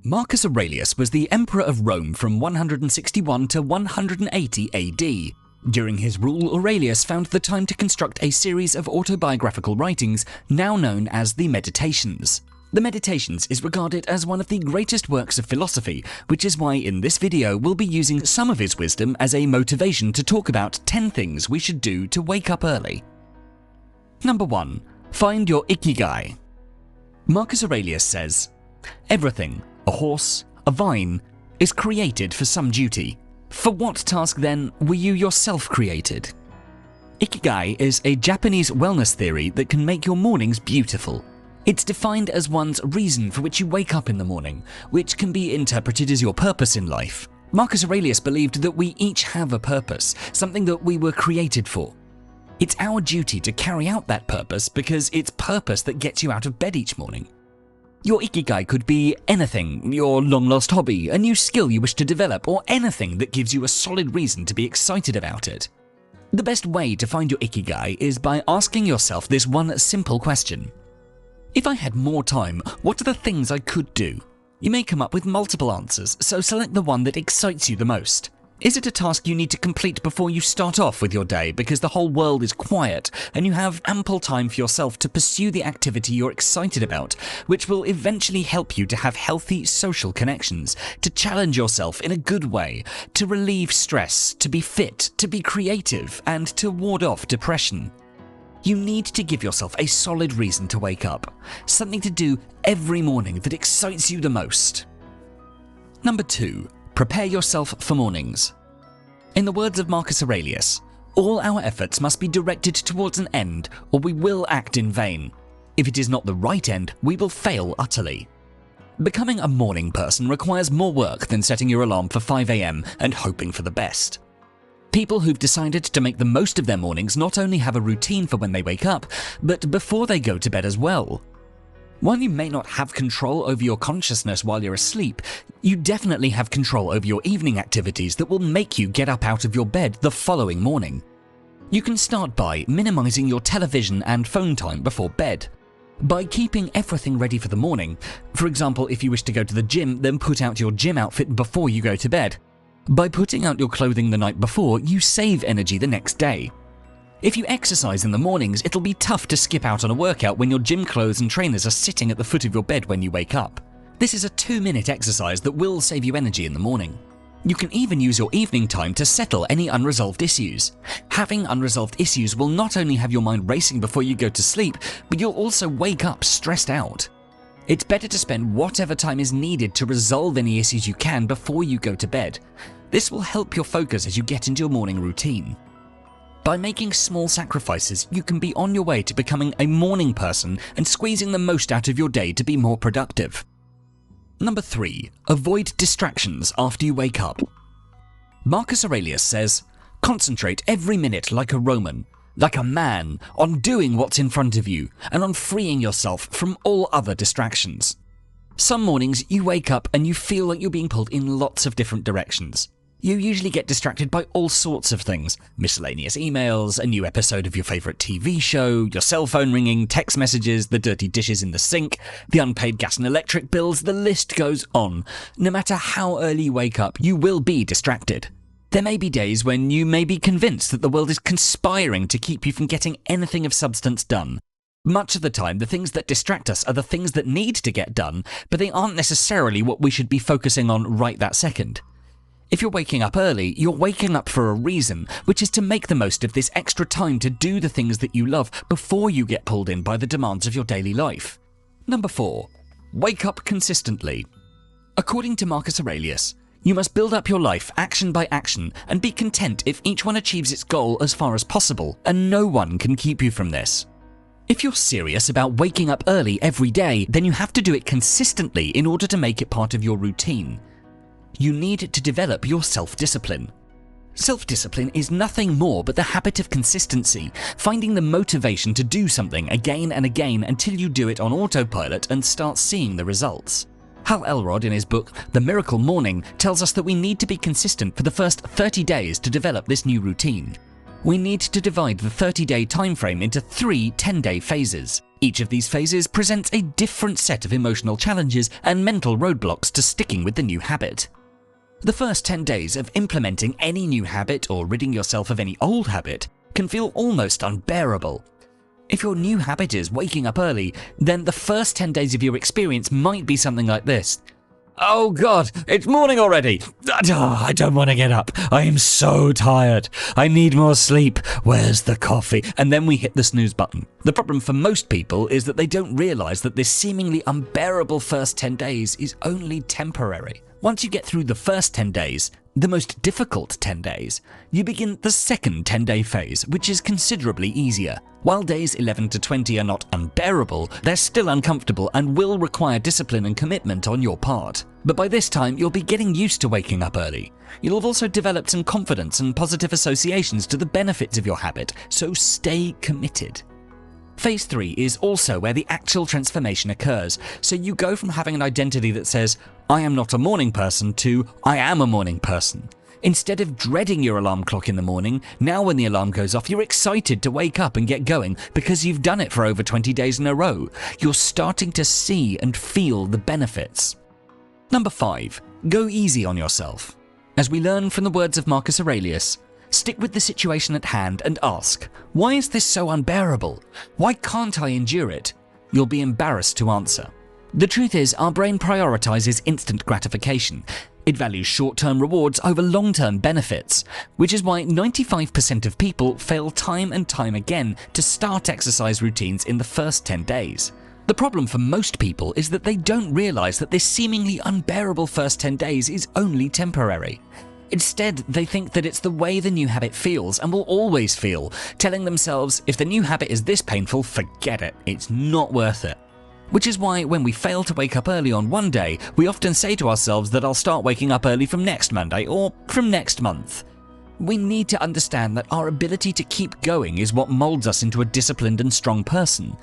Marcus Aurelius was the Emperor of Rome from 161 to 180 AD. During his rule, Aurelius found the time to construct a series of autobiographical writings now known as the Meditations. The Meditations is regarded as one of the greatest works of philosophy, which is why in this video we'll be using some of his wisdom as a motivation to talk about 10 things we should do to wake up early. Number 1. Find your Ikigai. Marcus Aurelius says, "Everything, a horse, a vine, is created for some duty. For what task then were you yourself created?" Ikigai is a Japanese wellness theory that can make your mornings beautiful. It's defined as one's reason for which you wake up in the morning, which can be interpreted as your purpose in life. Marcus Aurelius believed that we each have a purpose, something that we were created for. It's our duty to carry out that purpose because it's purpose that gets you out of bed each morning. Your Ikigai could be anything, your long-lost hobby, a new skill you wish to develop, or anything that gives you a solid reason to be excited about it. The best way to find your Ikigai is by asking yourself this one simple question. If I had more time, what are the things I could do? You may come up with multiple answers, so select the one that excites you the most. Is it a task you need to complete before you start off with your day because the whole world is quiet and you have ample time for yourself to pursue the activity you're excited about, which will eventually help you to have healthy social connections, to challenge yourself in a good way, to relieve stress, to be fit, to be creative, and to ward off depression? You need to give yourself a solid reason to wake up, something to do every morning that excites you the most. Number 2. Prepare yourself for mornings. In the words of Marcus Aurelius, all our efforts must be directed towards an end or we will act in vain. If it is not the right end, we will fail utterly. Becoming a morning person requires more work than setting your alarm for 5 AM and hoping for the best. People who've decided to make the most of their mornings not only have a routine for when they wake up, but before they go to bed as well. While you may not have control over your consciousness while you're asleep, you definitely have control over your evening activities that will make you get up out of your bed the following morning. You can start by minimizing your television and phone time before bed. By keeping everything ready for the morning, for example, if you wish to go to the gym, then put out your gym outfit before you go to bed. By putting out your clothing the night before, you save energy the next day. If you exercise in the mornings, it'll be tough to skip out on a workout when your gym clothes and trainers are sitting at the foot of your bed when you wake up. This is a 2-minute exercise that will save you energy in the morning. You can even use your evening time to settle any unresolved issues. Having unresolved issues will not only have your mind racing before you go to sleep, but you'll also wake up stressed out. It's better to spend whatever time is needed to resolve any issues you can before you go to bed. This will help your focus as you get into your morning routine. By making small sacrifices, you can be on your way to becoming a morning person and squeezing the most out of your day to be more productive. Number 3. Avoid distractions after you wake up. Marcus Aurelius says, "Concentrate every minute like a Roman, like a man, on doing what's in front of you and on freeing yourself from all other distractions." Some mornings you wake up and you feel like you're being pulled in lots of different directions. You usually get distracted by all sorts of things: miscellaneous emails, a new episode of your favorite TV show, your cell phone ringing, text messages, the dirty dishes in the sink, the unpaid gas and electric bills, the list goes on. No matter how early you wake up, you will be distracted. There may be days when you may be convinced that the world is conspiring to keep you from getting anything of substance done. Much of the time, the things that distract us are the things that need to get done, but they aren't necessarily what we should be focusing on right that second. If you're waking up early, you're waking up for a reason, which is to make the most of this extra time to do the things that you love before you get pulled in by the demands of your daily life. Number 4. Wake up consistently. According to Marcus Aurelius, you must build up your life action by action and be content if each one achieves its goal as far as possible, and no one can keep you from this. If you're serious about waking up early every day, then you have to do it consistently in order to make it part of your routine. You need to develop your self-discipline. Self-discipline is nothing more but the habit of consistency, finding the motivation to do something again and again until you do it on autopilot and start seeing the results. Hal Elrod, in his book The Miracle Morning, tells us that we need to be consistent for the first 30 days to develop this new routine. We need to divide the 30-day time frame into 3 10-day phases. Each of these phases presents a different set of emotional challenges and mental roadblocks to sticking with the new habit. The first 10 days of implementing any new habit or ridding yourself of any old habit can feel almost unbearable. If your new habit is waking up early, then the first 10 days of your experience might be something like this. Oh God, it's morning already. I don't want to get up. I am so tired. I need more sleep. Where's the coffee? And then we hit the snooze button. The problem for most people is that they don't realize that this seemingly unbearable first 10 days is only temporary. Once you get through the first 10 days, the most difficult 10 days, you begin the second 10-day phase, which is considerably easier. While days 11 to 20 are not unbearable, they're still uncomfortable and will require discipline and commitment on your part. But by this time, you'll be getting used to waking up early. You'll have also developed some confidence and positive associations to the benefits of your habit, so stay committed. Phase 3 is also where the actual transformation occurs, so you go from having an identity that says, I am not a morning person, to I am a morning person. Instead of dreading your alarm clock in the morning, now when the alarm goes off, you're excited to wake up and get going because you've done it for over 20 days in a row. You're starting to see and feel the benefits. Number 5. Go easy on yourself. As we learn from the words of Marcus Aurelius, stick with the situation at hand and ask, why is this so unbearable? Why can't I endure it? You'll be embarrassed to answer. The truth is, our brain prioritizes instant gratification. It values short-term rewards over long-term benefits, which is why 95% of people fail time and time again to start exercise routines in the first 10 days. The problem for most people is that they don't realize that this seemingly unbearable first 10 days is only temporary. Instead, they think that it's the way the new habit feels and will always feel, telling themselves, if the new habit is this painful, forget it, it's not worth it. Which is why when we fail to wake up early on one day, we often say to ourselves that I'll start waking up early from next Monday or from next month. We need to understand that our ability to keep going is what molds us into a disciplined and strong person.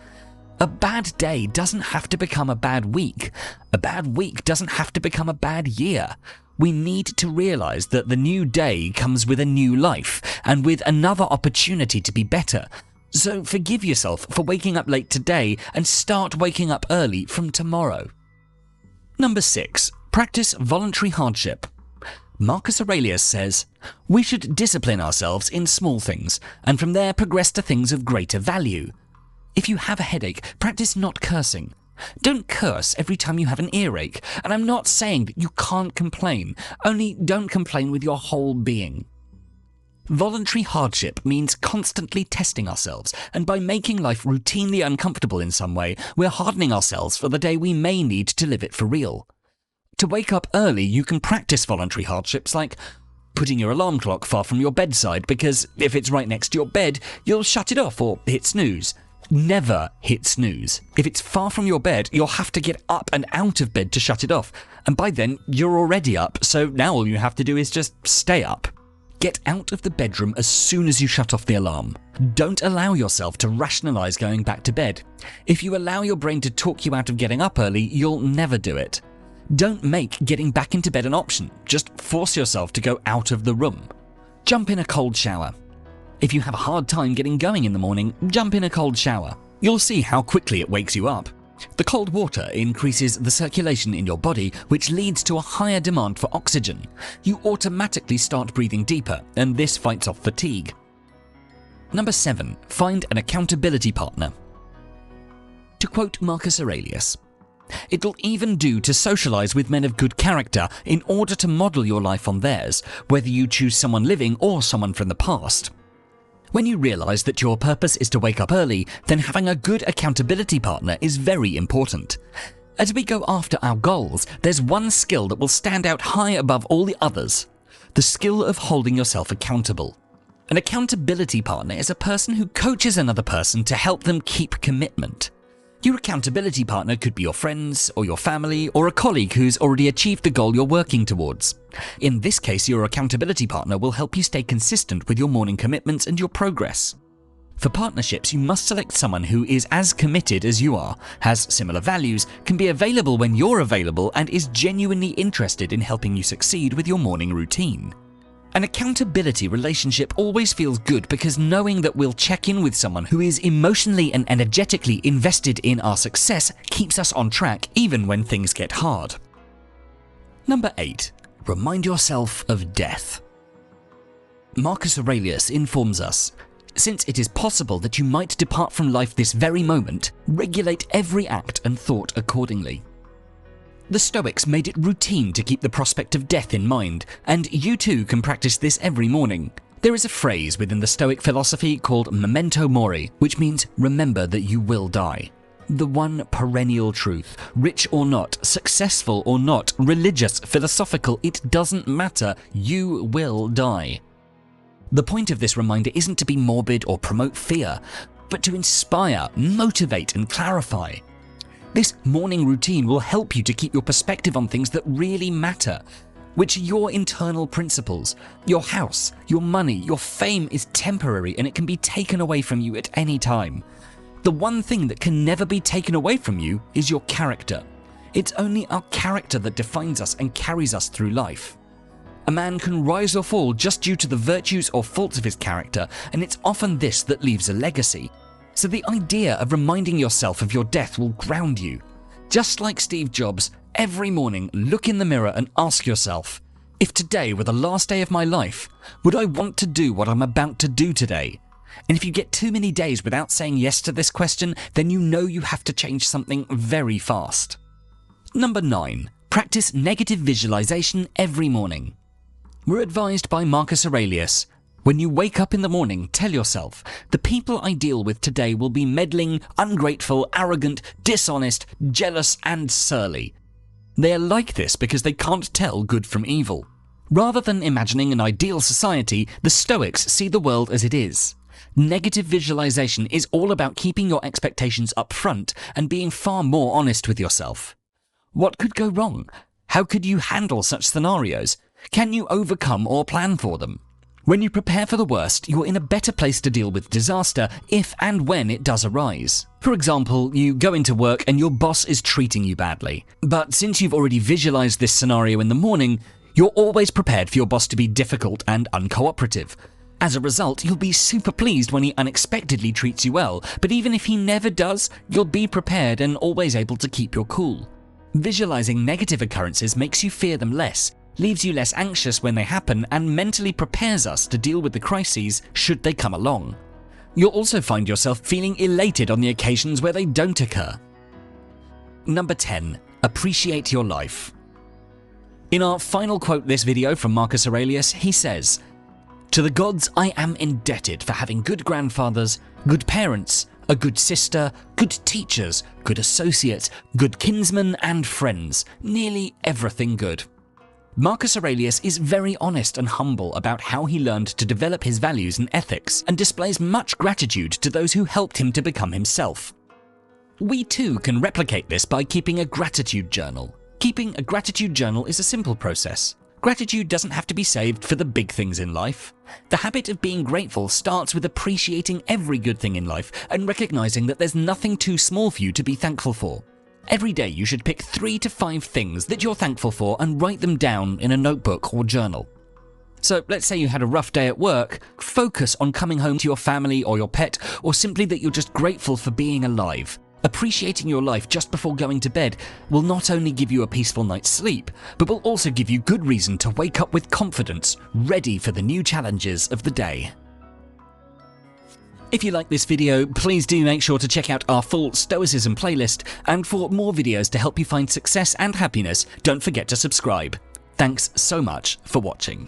A bad day doesn't have to become a bad week. A bad week doesn't have to become a bad year. We need to realize that the new day comes with a new life and with another opportunity to be better. So forgive yourself for waking up late today and start waking up early from tomorrow. Number 6. Practice voluntary hardship. Marcus Aurelius says, we should discipline ourselves in small things and from there progress to things of greater value. If you have a headache, practice not cursing. Don't curse every time you have an earache, and I'm not saying that you can't complain, only don't complain with your whole being. Voluntary hardship means constantly testing ourselves, and by making life routinely uncomfortable in some way, we're hardening ourselves for the day we may need to live it for real. To wake up early, you can practice voluntary hardships like putting your alarm clock far from your bedside, because if it's right next to your bed, you'll shut it off or hit snooze. Never hit snooze. If it's far from your bed, you'll have to get up and out of bed to shut it off, and by then you're already up, so now all you have to do is just stay up. Get out of the bedroom as soon as you shut off the alarm. Don't allow yourself to rationalize going back to bed. If you allow your brain to talk you out of getting up early, you'll never do it. Don't make getting back into bed an option. Just force yourself to go out of the room. Jump in a cold shower. If you have a hard time getting going in the morning, jump in a cold shower. You'll see how quickly it wakes you up. The cold water increases the circulation in your body, which leads to a higher demand for oxygen. You automatically start breathing deeper, and this fights off fatigue. Number 7. Find an accountability partner. To quote Marcus Aurelius, it'll even do to socialize with men of good character in order to model your life on theirs, whether you choose someone living or someone from the past. When you realize that your purpose is to wake up early, then having a good accountability partner is very important. As we go after our goals, there's one skill that will stand out high above all the others: the skill of holding yourself accountable. An accountability partner is a person who coaches another person to help them keep commitment. Your accountability partner could be your friends, or your family, or a colleague who's already achieved the goal you're working towards. In this case, your accountability partner will help you stay consistent with your morning commitments and your progress. For partnerships, you must select someone who is as committed as you are, has similar values, can be available when you're available, and is genuinely interested in helping you succeed with your morning routine. An accountability relationship always feels good because knowing that we'll check in with someone who is emotionally and energetically invested in our success keeps us on track even when things get hard. Number 8. Remind yourself of death. Marcus Aurelius informs us, since it is possible that you might depart from life this very moment, regulate every act and thought accordingly. The Stoics made it routine to keep the prospect of death in mind, and you too can practice this every morning. There is a phrase within the Stoic philosophy called MEMENTO MORI, which means remember that you will die. The one perennial truth, rich or not, successful or not, religious, philosophical, it doesn't matter, you will die. The point of this reminder isn't to be morbid or promote fear, but to inspire, motivate, and clarify. This morning routine will help you to keep your perspective on things that really matter, which are your internal principles. Your house, your money, your fame is temporary and it can be taken away from you at any time. The one thing that can never be taken away from you is your character. It's only our character that defines us and carries us through life. A man can rise or fall just due to the virtues or faults of his character, and it's often this that leaves a legacy. So the idea of reminding yourself of your death will ground you. Just like Steve Jobs, every morning look in the mirror and ask yourself, if today were the last day of my life, would I want to do what I'm about to do today? And if you get too many days without saying yes to this question, then you know you have to change something very fast. Number 9. Practice negative visualization every morning. We're advised by Marcus Aurelius, when you wake up in the morning, tell yourself, the people I deal with today will be meddling, ungrateful, arrogant, dishonest, jealous, and surly. They are like this because they can't tell good from evil. Rather than imagining an ideal society, the Stoics see the world as it is. Negative visualization is all about keeping your expectations up front and being far more honest with yourself. What could go wrong? How could you handle such scenarios? Can you overcome or plan for them? When you prepare for the worst, you're in a better place to deal with disaster if and when it does arise. For example, you go into work and your boss is treating you badly. But since you've already visualized this scenario in the morning, you're always prepared for your boss to be difficult and uncooperative. As a result, you'll be super pleased when he unexpectedly treats you well, but even if he never does, you'll be prepared and always able to keep your cool. Visualizing negative occurrences makes you fear them less, leaves you less anxious when they happen, and mentally prepares us to deal with the crises should they come along. You'll also find yourself feeling elated on the occasions where they don't occur. Number 10. Appreciate your life. In our final quote this video from Marcus Aurelius, he says, "To the gods I am indebted for having good grandfathers, good parents, a good sister, good teachers, good associates, good kinsmen and friends, nearly everything good." Marcus Aurelius is very honest and humble about how he learned to develop his values and ethics, and displays much gratitude to those who helped him to become himself. We too can replicate this by keeping a gratitude journal. Keeping a gratitude journal is a simple process. Gratitude doesn't have to be saved for the big things in life. The habit of being grateful starts with appreciating every good thing in life and recognizing that there's nothing too small for you to be thankful for. Every day you should pick 3 to 5 things that you're thankful for and write them down in a notebook or journal. So let's say you had a rough day at work, focus on coming home to your family or your pet, or simply that you're just grateful for being alive. Appreciating your life just before going to bed will not only give you a peaceful night's sleep, but will also give you good reason to wake up with confidence, ready for the new challenges of the day. If you like this video, please do make sure to check out our full Stoicism playlist, and for more videos to help you find success and happiness, don't forget to subscribe. Thanks so much for watching.